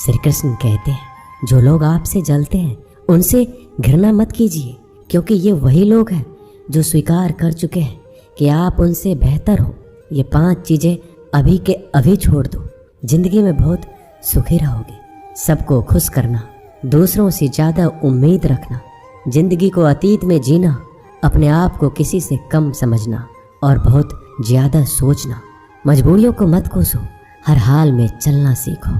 श्री कृष्ण कहते हैं, जो लोग आपसे जलते हैं उनसे घृणा मत कीजिए, क्योंकि ये वही लोग हैं जो स्वीकार कर चुके हैं कि आप उनसे बेहतर हो। ये 5 चीज़ें अभी के अभी छोड़ दो, जिंदगी में बहुत सुखी रहोगे। सबको खुश करना, दूसरों से ज़्यादा उम्मीद रखना, जिंदगी को अतीत में जीना, अपने आप को किसी से कम समझना और बहुत ज़्यादा सोचना। मजबूरियों को मत कोसो, हर हाल में चलना सीखो।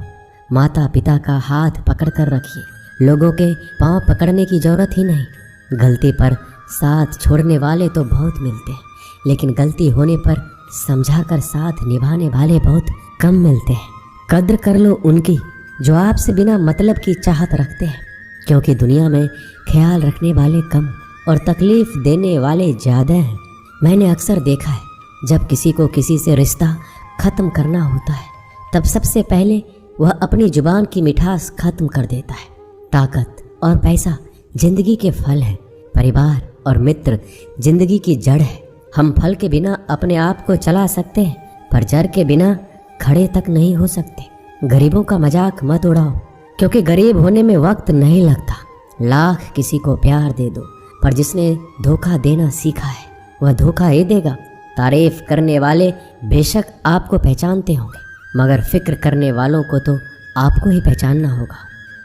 माता पिता का हाथ पकड़ कर रखिए, लोगों के पांव पकड़ने की ज़रूरत ही नहीं। गलती पर साथ छोड़ने वाले तो बहुत मिलते हैं, लेकिन गलती होने पर समझा कर साथ निभाने वाले बहुत कम मिलते हैं। कद्र कर लो उनकी जो आपसे बिना मतलब की चाहत रखते हैं, क्योंकि दुनिया में ख्याल रखने वाले कम और तकलीफ़ देने वाले ज़्यादा हैं। मैंने अक्सर देखा है, जब किसी को किसी से रिश्ता ख़त्म करना होता है तब सबसे पहले वह अपनी जुबान की मिठास ख़त्म कर देता है। ताकत और पैसा जिंदगी के फल हैं, परिवार और मित्र जिंदगी की जड़ है। हम फल के बिना अपने आप को चला सकते हैं, पर जड़ के बिना खड़े तक नहीं हो सकते। गरीबों का मजाक मत उड़ाओ, क्योंकि गरीब होने में वक्त नहीं लगता। लाख किसी को प्यार दे दो, पर जिसने धोखा देना सीखा है वह धोखा ही देगा। तारीफ करने वाले बेशक आपको पहचानते होंगे, मगर फिक्र करने वालों को तो आपको ही पहचानना होगा।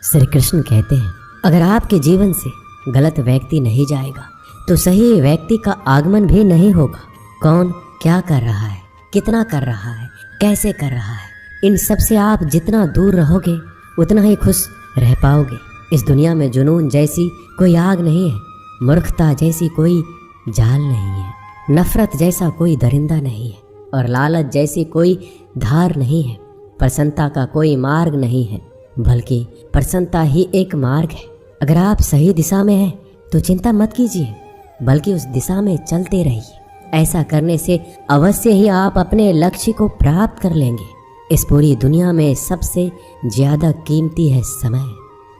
श्री कृष्ण कहते हैं, अगर आपके जीवन से गलत व्यक्ति नहीं जाएगा तो सही व्यक्ति का आगमन भी नहीं होगा। कौन क्या कर रहा है, कितना कर रहा है, कैसे कर रहा है, इन सब से आप जितना दूर रहोगे उतना ही खुश रह पाओगे। इस दुनिया में जुनून जैसी कोई आग नहीं है, मूर्खता जैसी कोई जाल नहीं है, नफरत जैसा कोई दरिंदा नहीं है और लालच जैसी कोई धार नहीं है। प्रसन्नता का कोई मार्ग नहीं है, बल्कि प्रसन्नता ही एक मार्ग है। अगर आप सही दिशा में हैं तो चिंता मत कीजिए, बल्कि उस दिशा में चलते रहिए। ऐसा करने से अवश्य ही आप अपने लक्ष्य को प्राप्त कर लेंगे। इस पूरी दुनिया में सबसे ज़्यादा कीमती है समय,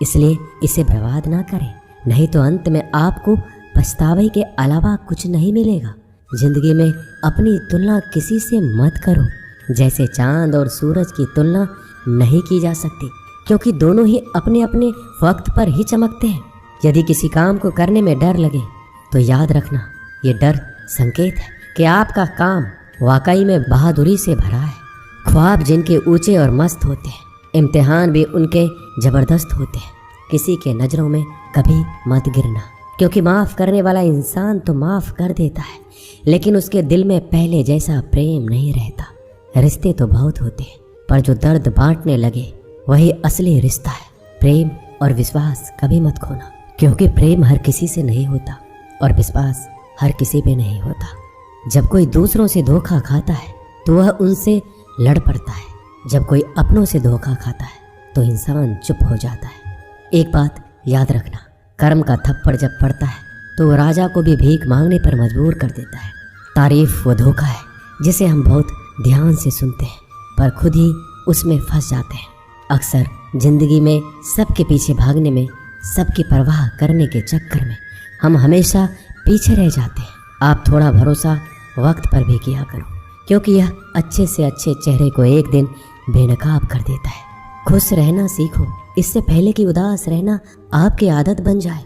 इसलिए इसे बर्बाद ना करें, नहीं तो अंत में आपको पछतावे के अलावा कुछ नहीं मिलेगा। जिंदगी में अपनी तुलना किसी से मत करो, जैसे चांद और सूरज की तुलना नहीं की जा सकती, क्योंकि दोनों ही अपने अपने वक्त पर ही चमकते हैं। यदि किसी काम को करने में डर लगे तो याद रखना, ये डर संकेत है कि आपका काम वाकई में बहादुरी से भरा है। ख्वाब जिनके ऊंचे और मस्त होते हैं, इम्तिहान भी उनके ज़बरदस्त होते हैं। किसी के नज़रों में कभी मत गिरना, क्योंकि माफ़ करने वाला इंसान तो माफ़ कर देता है, लेकिन उसके दिल में पहले जैसा प्रेम नहीं रहता। रिश्ते तो बहुत होते हैं, पर जो दर्द बांटने लगे वही असली रिश्ता है। प्रेम और विश्वास कभी मत खोना, क्योंकि प्रेम हर किसी से नहीं होता और विश्वास हर किसी पे नहीं होता। जब कोई दूसरों से धोखा खाता है तो वह उनसे लड़ पड़ता है, जब कोई अपनों से धोखा खाता है तो इंसान चुप हो जाता है। एक बात याद रखना, कर्म का थप्पड़ जब पड़ता है तो वो राजा को भी भीख मांगने पर मजबूर कर देता है। तारीफ वो धोखा है जिसे हम बहुत ध्यान से सुनते हैं, पर खुद ही उसमें फंस जाते हैं। अक्सर जिंदगी में सबके पीछे भागने में, सबकी परवाह करने के चक्कर में हम हमेशा पीछे रह जाते हैं। आप थोड़ा भरोसा वक्त पर भी किया करो, क्योंकि यह अच्छे से अच्छे चेहरे को एक दिन बेनकाब कर देता है। खुश रहना सीखो, इससे पहले कि उदास रहना आपकी आदत बन जाए।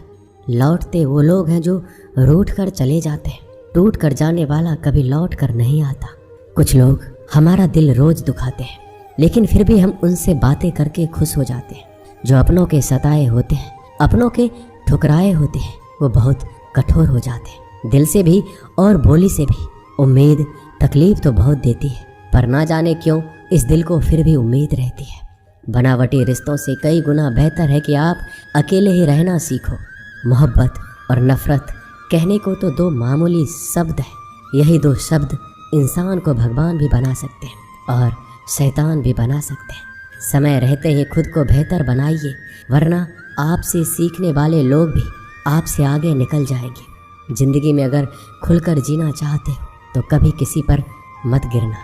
लौटते वो लोग हैं जो रूठ कर चले जाते हैं, टूट कर जाने वाला कभी लौट कर नहीं आता। कुछ लोग हमारा दिल रोज दुखाते हैं, लेकिन फिर भी हम उनसे बातें करके खुश हो जाते हैं। जो अपनों के सताए होते हैं, अपनों के ठुकराए होते हैं, वो बहुत कठोर हो जाते हैं, दिल से भी और बोली से भी। उम्मीद तकलीफ तो बहुत देती है, पर ना जाने क्यों इस दिल को फिर भी उम्मीद रहती है। बनावटी रिश्तों से कई गुना बेहतर है कि आप अकेले ही रहना सीखो। मोहब्बत और नफरत कहने को तो दो मामूली शब्द हैं, यही दो शब्द इंसान को भगवान भी बना सकते हैं और शैतान भी बना सकते हैं। समय रहते ही खुद को बेहतर बनाइए, वरना आपसे सीखने वाले लोग भी आपसे आगे निकल जाएंगे। ज़िंदगी में अगर खुलकर जीना चाहते हो तो कभी किसी पर मत गिरना।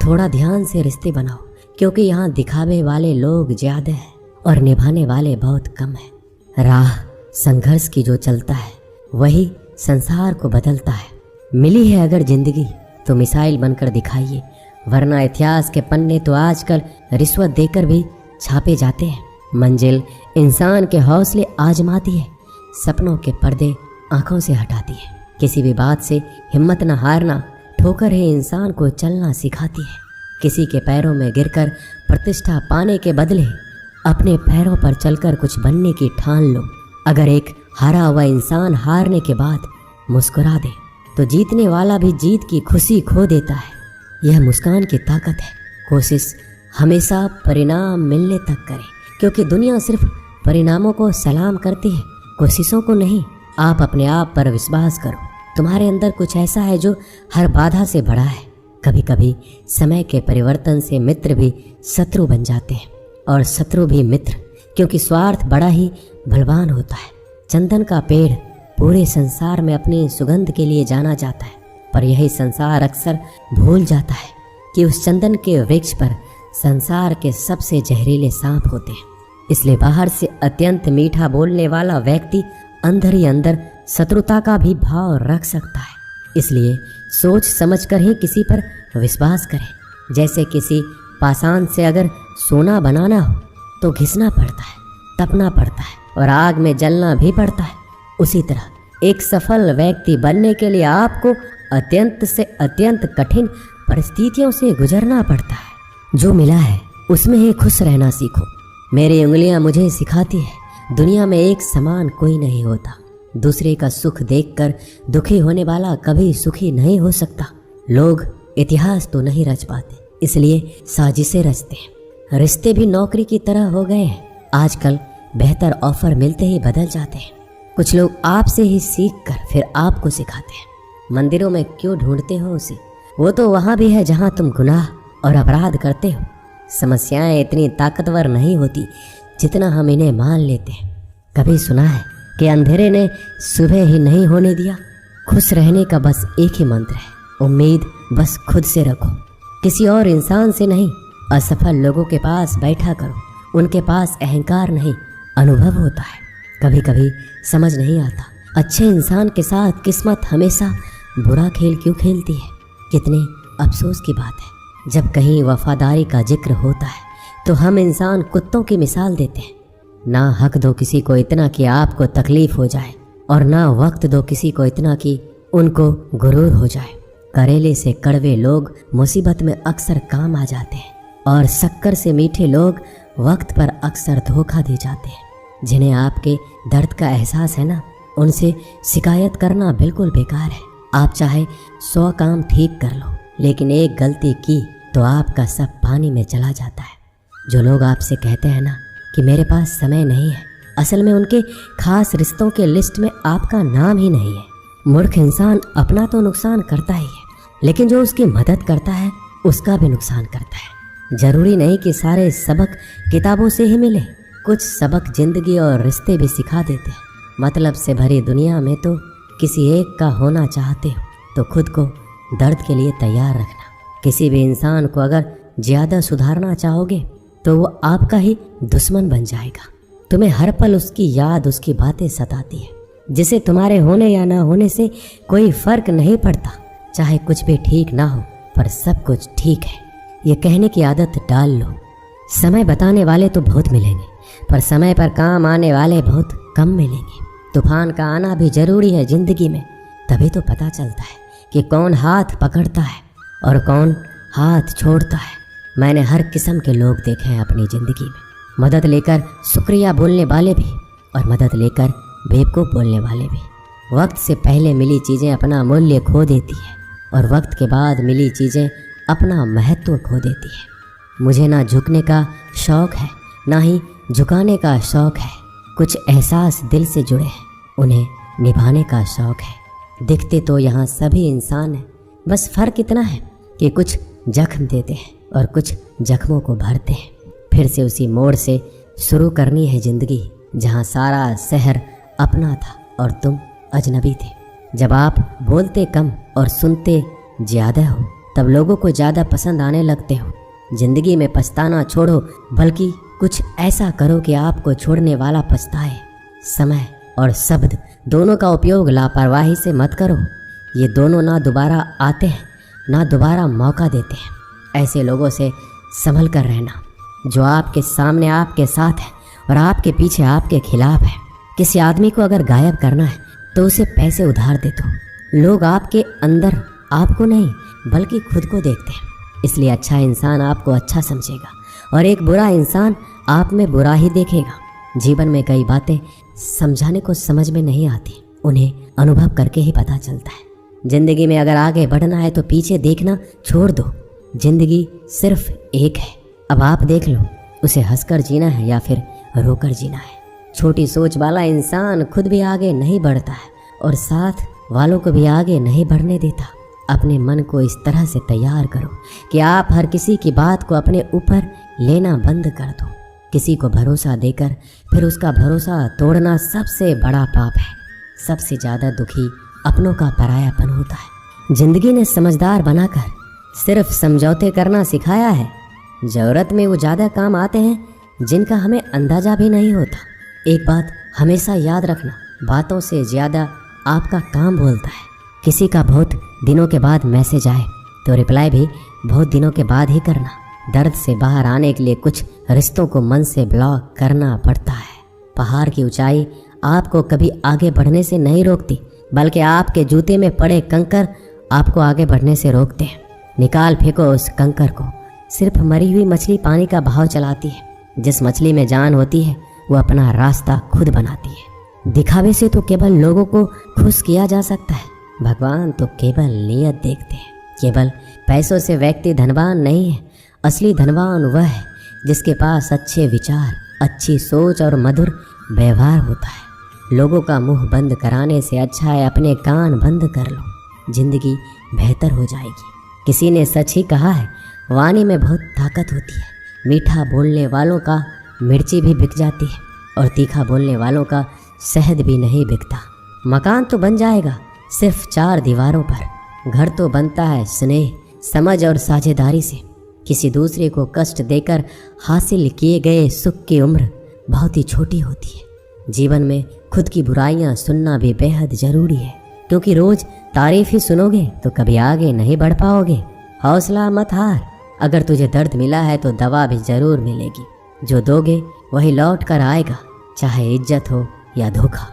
थोड़ा ध्यान से रिश्ते बनाओ, क्योंकि यहाँ दिखावे वाले लोग ज़्यादा हैं और निभाने वाले बहुत कम हैं। राह संघर्ष की जो चलता है वही संसार को बदलता है। मिली है अगर ज़िंदगी तो मिसाइल बनकर दिखाइए, वरना इतिहास के पन्ने तो आजकल रिश्वत देकर भी छापे जाते हैं। मंजिल इंसान के हौसले आजमाती है, सपनों के पर्दे आंखों से हटाती है। किसी भी बात से हिम्मत न हारना, ठोकर है इंसान को चलना सिखाती है। किसी के पैरों में गिरकर प्रतिष्ठा पाने के बदले अपने पैरों पर चलकर कुछ बनने की ठान लो। अगर एक हारा हुआ इंसान हारने के बाद मुस्कुरा दे तो जीतने वाला भी जीत की खुशी खो देता है। यह मुस्कान की ताकत है। कोशिश हमेशा परिणाम मिलने तक करें, क्योंकि दुनिया सिर्फ परिणामों को सलाम करती है, कोशिशों को नहीं। आप अपने आप पर विश्वास करो। तुम्हारे अंदर कुछ ऐसा है जो हर बाधा से बड़ा है। कभी कभी समय के परिवर्तन से मित्र भी शत्रु बन जाते हैं और शत्रु भी मित्र, क्योंकि स्वार्थ बड़ा ही बलवान होता है। चंदन का पेड़ पूरे संसार में अपनी सुगंध के लिए जाना जाता है, पर यही संसार अक्सर भूल जाता है कि उस चंदन के वृक्ष पर संसार के सबसे जहरीले सांप होते हैं। इसलिए बाहर से अत्यंत मीठा बोलने वाला व्यक्ति अंदर ही अंदर शत्रुता का भी भाव रख सकता है। इसलिए सोच समझकर ही किसी पर विश्वास करें। जैसे किसी पाषाण से अगर सोना बनाना हो तो घिसना पड़ता है, तपना पड़ता है और आग में जलना भी पड़ता है। उसी तरह एक सफल व्यक्ति बनने के लिए आपको अत्यंत से अत्यंत कठिन परिस्थितियों से गुजरना पड़ता है। जो मिला है उसमें ही खुश रहना सीखो। मेरी उंगलियां मुझे सिखाती है, दुनिया में एक समान कोई नहीं होता। दूसरे का सुख देखकर दुखी होने वाला कभी सुखी नहीं हो सकता। लोग इतिहास तो नहीं रच पाते, इसलिए साजिशें रचते हैं। रिश्ते भी नौकरी की तरह हो गए हैं। आजकल बेहतर ऑफर मिलते ही बदल जाते हैं। कुछ लोग आपसे ही सीख कर फिर आपको सिखाते हैं। मंदिरों में क्यों ढूंढते हो उसे? वो तो वहाँ भी है जहाँ तुम गुनाह और अपराध करते हो। समस्याएं इतनी ताकतवर नहीं होती जितना हम इन्हें मान लेते हैं। कभी सुना है कि अंधेरे ने सुबह ही नहीं होने दिया? खुश रहने का बस एक ही मंत्र है, उम्मीद बस खुद से रखो, किसी और इंसान से नहीं। असफल लोगों के पास बैठा करो, उनके पास अहंकार नहीं, अनुभव होता है। कभी कभी समझ नहीं आता अच्छे इंसान के साथ किस्मत हमेशा बुरा खेल क्यों खेलती है। कितने अफसोस की बात है, जब कहीं वफादारी का जिक्र होता है तो हम इंसान कुत्तों की मिसाल देते हैं। ना हक दो किसी को इतना कि आपको तकलीफ हो जाए, और ना वक्त दो किसी को इतना कि उनको गुरूर हो जाए। करेले से कड़वे लोग मुसीबत में अक्सर काम आ जाते हैं, और शक्कर से मीठे लोग वक्त पर अक्सर धोखा दे जाते हैं। जिन्हें आपके दर्द का एहसास है ना, उनसे शिकायत करना बिल्कुल बेकार है। आप चाहे 100 काम ठीक कर लो, लेकिन एक गलती की तो आपका सब पानी में चला जाता है। जो लोग आपसे कहते हैं ना कि मेरे पास समय नहीं है, असल में उनके खास रिश्तों के लिस्ट में आपका नाम ही नहीं है। मूर्ख इंसान अपना तो नुकसान करता ही है, लेकिन जो उसकी मदद करता है उसका भी नुकसान करता है। जरूरी नहीं कि सारे सबक किताबों से ही मिले, कुछ सबक जिंदगी और रिश्ते भी सिखा देते हैं। मतलब से भरी दुनिया में तो किसी एक का होना चाहते हो तो खुद को दर्द के लिए तैयार रखना। किसी भी इंसान को अगर ज़्यादा सुधारना चाहोगे तो वो आपका ही दुश्मन बन जाएगा। तुम्हें हर पल उसकी याद, उसकी बातें सताती है, जिसे तुम्हारे होने या ना होने से कोई फर्क नहीं पड़ता। चाहे कुछ भी ठीक ना हो, पर सब कुछ ठीक है, ये कहने की आदत डाल लो। समय बताने वाले तो बहुत मिलेंगे, पर समय पर काम आने वाले बहुत कम मिलेंगे। तूफान का आना भी जरूरी है जिंदगी में, तभी तो पता चलता है कि कौन हाथ पकड़ता है और कौन हाथ छोड़ता है। मैंने हर किस्म के लोग देखे हैं अपनी ज़िंदगी में, मदद लेकर शुक्रिया बोलने वाले भी और मदद लेकर बेवकूफ़ बोलने वाले भी। वक्त से पहले मिली चीज़ें अपना मूल्य खो देती है, और वक्त के बाद मिली चीज़ें अपना महत्व खो देती है। मुझे ना झुकने का शौक़ है, ना ही झुकाने का शौक़ है। कुछ एहसास दिल से जुड़े हैं, उन्हें निभाने का शौक़ है। दिखते तो यहाँ सभी इंसान हैं, बस फ़र्क इतना है कि कुछ जख्म देते हैं और कुछ जख्मों को भरते हैं। फिर से उसी मोड़ से शुरू करनी है ज़िंदगी, जहाँ सारा शहर अपना था और तुम अजनबी थे। जब आप बोलते कम और सुनते ज़्यादा हो, तब लोगों को ज़्यादा पसंद आने लगते हो। ज़िंदगी में पछताना छोड़ो, बल्कि कुछ ऐसा करो कि आपको छोड़ने वाला पछताए। समय और शब्द दोनों का उपयोग लापरवाही से मत करो। ये दोनों ना दोबारा आते हैं, ना दोबारा मौका देते हैं। ऐसे लोगों से संभल कर रहना। जो आपके सामने आपके साथ है और आपके पीछे आपके खिलाफ है। किसी आदमी को अगर गायब करना है तो उसे पैसे उधार दे दो। लोग आपके अंदर आपको नहीं बल्कि खुद को देखते हैं, इसलिए अच्छा इंसान आपको अच्छा समझेगा और एक बुरा इंसान आप में बुरा ही देखेगा। जीवन में कई बातें समझाने को समझ में नहीं आती, उन्हें अनुभव करके ही पता चलता है। जिंदगी में अगर आगे बढ़ना है तो पीछे देखना छोड़ दो। जिंदगी सिर्फ एक है, अब आप देख लो उसे हंसकर जीना है या फिर रोकर जीना है। छोटी सोच वाला इंसान खुद भी आगे नहीं बढ़ता है और साथ वालों को भी आगे नहीं बढ़ने देता। अपने मन को इस तरह से तैयार करो कि आप हर किसी की बात को अपने ऊपर लेना बंद कर दो। किसी को भरोसा देकर फिर उसका भरोसा तोड़ना सबसे बड़ा पाप है। सबसे ज़्यादा दुखी अपनों का परायापन होता है। जिंदगी ने समझदार बनाकर सिर्फ समझौते करना सिखाया है। ज़रूरत में वो ज़्यादा काम आते हैं जिनका हमें अंदाज़ा भी नहीं होता। एक बात हमेशा याद रखना, बातों से ज़्यादा आपका काम बोलता है। किसी का बहुत दिनों के बाद मैसेज आए तो रिप्लाई भी बहुत दिनों के बाद ही करना। दर्द से बाहर आने के लिए कुछ रिश्तों को मन से ब्लॉक करना पड़ता है। पहाड़ की ऊंचाई आपको कभी आगे बढ़ने से नहीं रोकती, बल्कि आपके जूते में पड़े कंकर आपको आगे बढ़ने से रोकते हैं। निकाल फेंको उस कंकर को। सिर्फ मरी हुई मछली पानी का बहाव चलाती है। जिस मछली में जान होती है वो अपना रास्ता खुद बनाती है। दिखावे से तो केवल लोगों को खुश किया जा सकता है, भगवान तो केवल नियत देखते हैं। केवल पैसों से व्यक्ति धनवान नहीं है, असली धनवान वह है जिसके पास अच्छे विचार, अच्छी सोच और मधुर व्यवहार होता है। लोगों का मुंह बंद कराने से अच्छा है अपने कान बंद कर लो, जिंदगी बेहतर हो जाएगी। किसी ने सच ही कहा है, वाणी में बहुत ताकत होती है। मीठा बोलने वालों का मिर्ची भी बिक जाती है और तीखा बोलने वालों का शहद भी नहीं बिकता। मकान तो बन जाएगा सिर्फ 4 दीवारों पर, घर तो बनता है स्नेह, समझ और साझेदारी से। किसी दूसरे को कष्ट देकर हासिल किए गए सुख की उम्र बहुत ही छोटी होती है। जीवन में खुद की बुराइयां सुनना भी बेहद ज़रूरी है, क्योंकि रोज़ तारीफ ही सुनोगे तो कभी आगे नहीं बढ़ पाओगे। हौसला मत हार, अगर तुझे दर्द मिला है तो दवा भी ज़रूर मिलेगी। जो दोगे वही लौट कर आएगा, चाहे इज्जत हो या धोखा।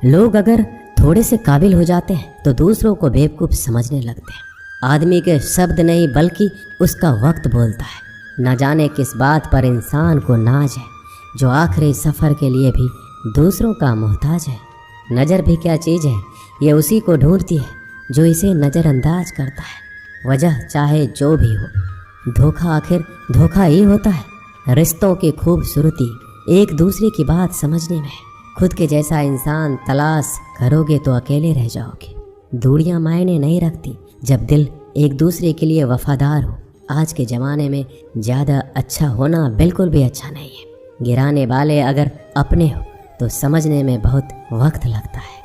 लोग अगर थोड़े से काबिल हो जाते हैं तो दूसरों को बेवकूफ़ समझने लगते हैं। आदमी के शब्द नहीं बल्कि उसका वक्त बोलता है। न जाने किस बात पर इंसान को नाज है, जो आखिरी सफ़र के लिए भी दूसरों का मोहताज है। नज़र भी क्या चीज़ है, ये उसी को ढूंढती है जो इसे नज़रअंदाज करता है। वजह चाहे जो भी हो, धोखा आखिर धोखा ही होता है। रिश्तों की खूबसूरती एक दूसरे की बात समझने में। खुद के जैसा इंसान तलाश करोगे तो अकेले रह जाओगे। दूरियां मायने नहीं रखती जब दिल एक दूसरे के लिए वफादार हो। आज के ज़माने में ज़्यादा अच्छा होना बिल्कुल भी अच्छा नहीं है। गिराने वाले अगर अपने हो तो समझने में बहुत वक्त लगता है।